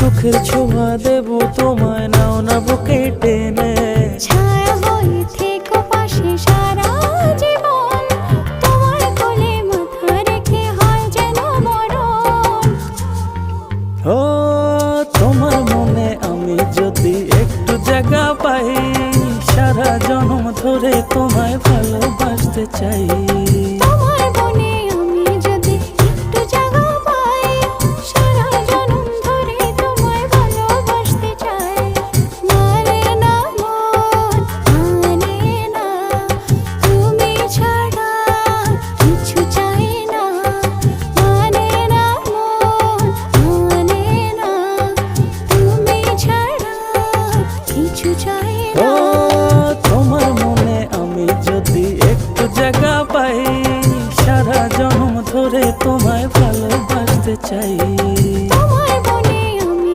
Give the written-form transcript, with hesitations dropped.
চোখের ছোঁয়া দেব তোমায়, নাও না বুকে টেনে। ছায়া হয়ে থেকো পাশে সারা জীবন, তোমার কোলে মাথা রেখে হয় যেন মরণ। ও তোমার মনে আমি যদি একটু জায়গা পাই, সারা জন্ম ধরে তোমায় ভালোবাসতে চাই। তোমার মনে আমি যদি একটু জায়গা পাই, সারা জনম ধরে তোমায় ভালোবাসতে চাই। মানে না মন, মানে না, তুমি ছাড়া কিছু চাই না। মানে না মন, মানে না, তুমি ছাড়া কিছু চাই ও না। তোমার মনে আমি যদি একটু জায়গা পাই, সারা জন্ম ধরে তোমায় ভালোবাসতে চাই।